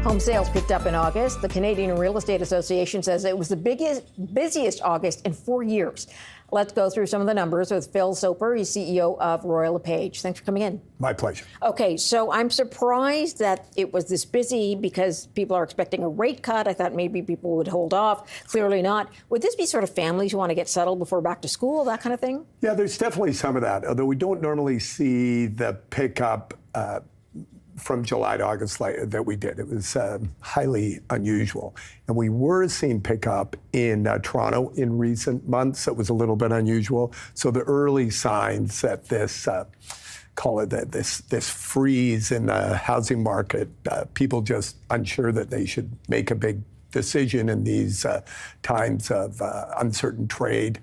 Home sales picked up in August. The Canadian Real Estate Association says it was the busiest August in 4 years. Let's go through some of the numbers with Phil Soper. He's CEO of Royal LePage. Thanks for coming in. My pleasure. Okay, so I'm surprised that it was this busy because people are expecting a rate cut. I thought maybe people would hold off. Clearly not. Would this be sort of families who want to get settled before back to school, that kind of thing? Yeah, there's definitely some of that, although we don't normally see the pickup from July to August that we did. It was highly unusual. And we were seeing pickup in Toronto in recent months. It was a little bit unusual. So the early signs that this, call it this freeze in the housing market, people just unsure that they should make a big decision in these times of uncertain trade,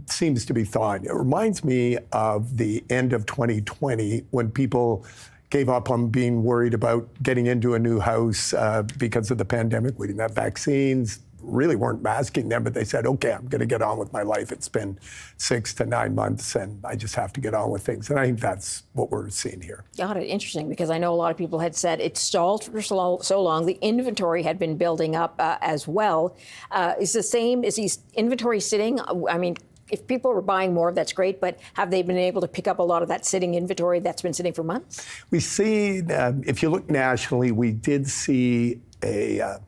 seems to be thawing. It reminds me of the end of 2020 when people gave up on being worried about getting into a new house because of the pandemic. We didn't have vaccines, really weren't masking them, but they said, okay, I'm going to get on with my life. It's been 6 to 9 months and I just have to get on with things. And I think that's what we're seeing here. Got it. Interesting, because I know a lot of people had said it stalled for so long. The inventory had been building up as well. Is the inventory sitting? I mean, if people were buying more, that's great, but have they been able to pick up a lot of that sitting inventory that's been sitting for months? We see, if you look nationally, we did see a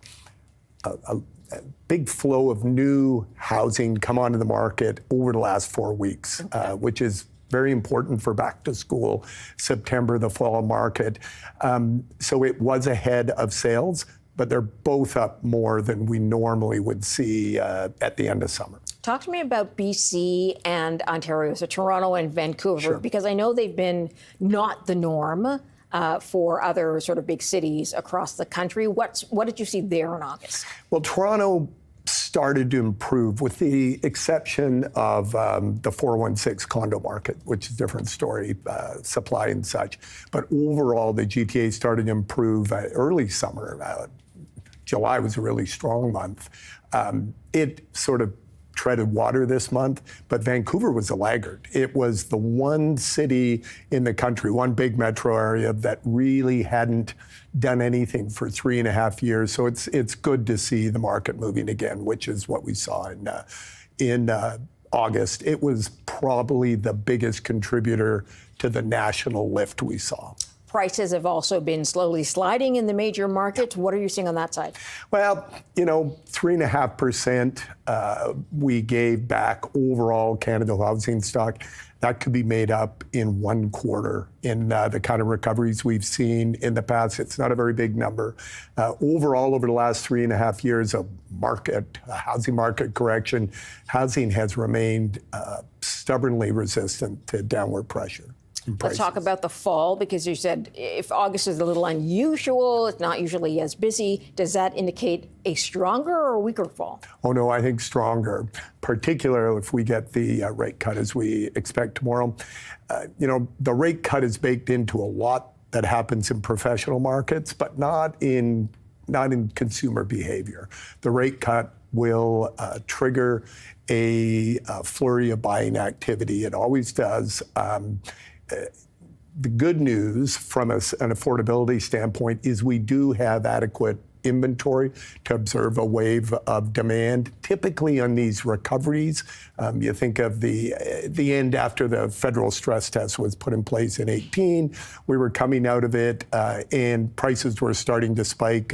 big flow of new housing come onto the market over the last 4 weeks, which is very important for back to school, September, the fall market. So it was ahead of sales, but they're both up more than we normally would see at the end of summer. Talk to me about BC and Ontario, so Toronto and Vancouver, Sure. Because I know they've been not the norm for other sort of big cities across the country. What did you see there in August? Well, Toronto started to improve with the exception of the 416 condo market, which is a different story, supply and such. But overall, the GTA started to improve early summer. July was a really strong month. It sort of treaded water this month, but Vancouver was a laggard. It was the one city in the country, one big metro area that really hadn't done anything for 3.5 years. So it's good to see the market moving again, which is what we saw in August. It was probably the biggest contributor to the national lift we saw. Prices have also been slowly sliding in the major markets. What are you seeing on that side? Well, 3.5% we gave back overall Canada housing stock. That could be made up in 1 quarter in the kind of recoveries we've seen in the past. It's not a very big number. Overall, over the last 3.5 years of housing market correction, housing has remained stubbornly resistant to downward pressure. Let's talk about the fall, because you said if August is a little unusual, it's not usually as busy. Does that indicate a stronger or a weaker fall? Oh, no, I think stronger, particularly if we get the rate cut as we expect tomorrow. The rate cut is baked into a lot that happens in professional markets, but not in consumer behavior. The rate cut will trigger a flurry of buying activity. It always does. The good news from an affordability standpoint is we do have adequate inventory to observe a wave of demand. Typically on these recoveries, you think of the end after the federal stress test was put in place in 2018, we were coming out of it and prices were starting to spike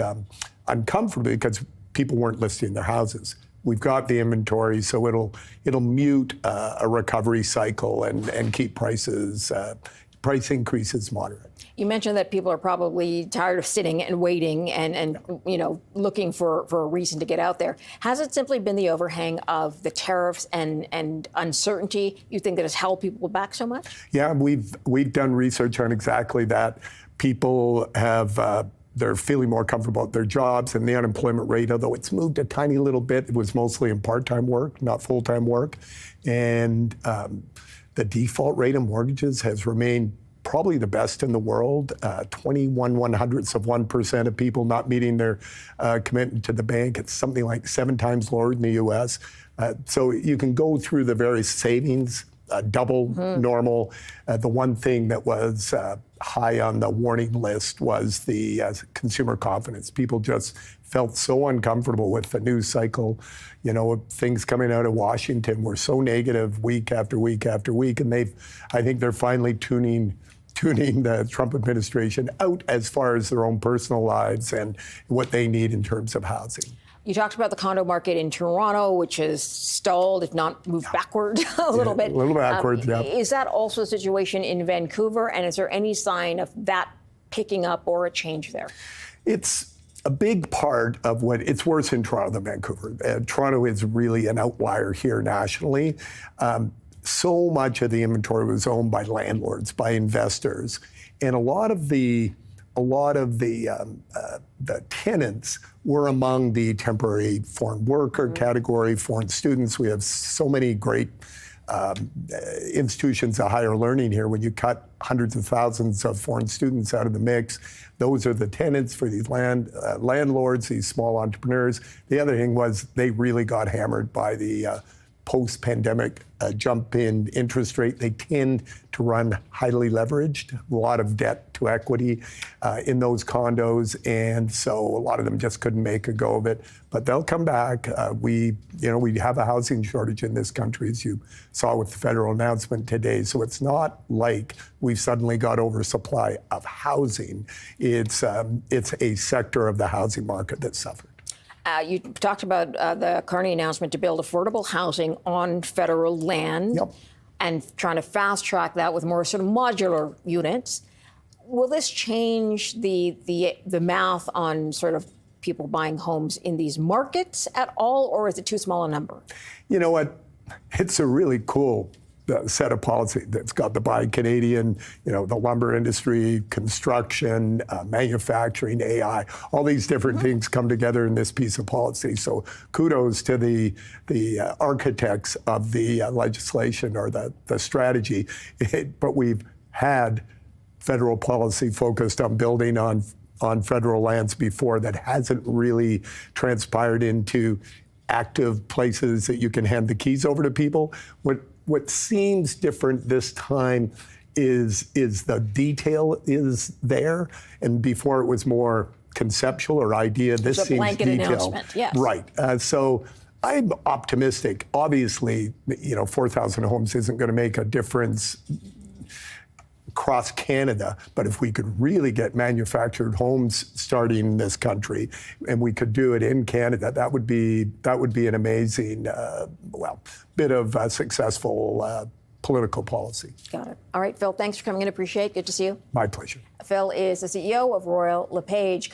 uncomfortably because people weren't listing their houses. We've got the inventory, so it'll mute a recovery cycle and keep price increases moderate. You mentioned that people are probably tired of sitting and waiting and looking for a reason to get out there. Has it simply been the overhang of the tariffs and uncertainty you think that has held people back so much? Yeah, we've done research on exactly that. People have they're feeling more comfortable at their jobs, and the unemployment rate, although it's moved a tiny little bit, it was mostly in part-time work, not full-time work. And the default rate of mortgages has remained probably the best in the world. 21/100% of people not meeting their commitment to the bank. It's something like 7 times lower in the U.S. So you can go through the various savings double normal. The one thing that was high on the warning list was the consumer confidence. People just felt so uncomfortable with the news cycle. You know, things coming out of Washington were so negative week after week after week, and I think they're finally tuning the Trump administration out as far as their own personal lives and what they need in terms of housing. You talked about the condo market in Toronto, which has stalled, if not moved backward a little bit. A little backwards, yeah. Is that also a situation in Vancouver? And is there any sign of that picking up or a change there? It's a big part of it's worse in Toronto than Vancouver. Toronto is really an outlier here nationally. So much of the inventory was owned by landlords, by investors, and a lot of the tenants were among the temporary foreign worker category, foreign students. We have so many great institutions of higher learning here. When you cut hundreds of thousands of foreign students out of the mix, those are the tenants for these landlords, these small entrepreneurs. The other thing was they really got hammered by the post-pandemic jump in interest rate. They tend to run highly leveraged, a lot of debt to equity in those condos, and so a lot of them just couldn't make a go of it. But they'll come back. We have a housing shortage in this country, as you saw with the federal announcement today. So it's not like we've suddenly got oversupply of housing. It's a sector of the housing market that suffered. You talked about the Carney announcement to build affordable housing on federal land. Yep. And trying to fast track that with more sort of modular units. Will this change the math on sort of people buying homes in these markets at all, or is it too small a number? You know what? It's a really cool set of policy that's got the Buy Canadian, the lumber industry, construction, manufacturing, AI, all these different things come together in this piece of policy. So kudos to the architects of the legislation or the strategy. But we've had federal policy focused on building on federal lands before that hasn't really transpired into active places that you can hand the keys over to people. What seems different this time is the detail is there, and before it was more conceptual or idea. This seems blanket detailed. Announcement, yes. Right. So I'm optimistic. Obviously, 4,000 homes isn't going to make a difference across Canada, but if we could really get manufactured homes starting in this country, and we could do it in Canada, that would be an amazing, bit of successful political policy. Got it. All right, Phil, thanks for coming in. Appreciate it. Good to see you. My pleasure. Phil is the CEO of Royal LePage.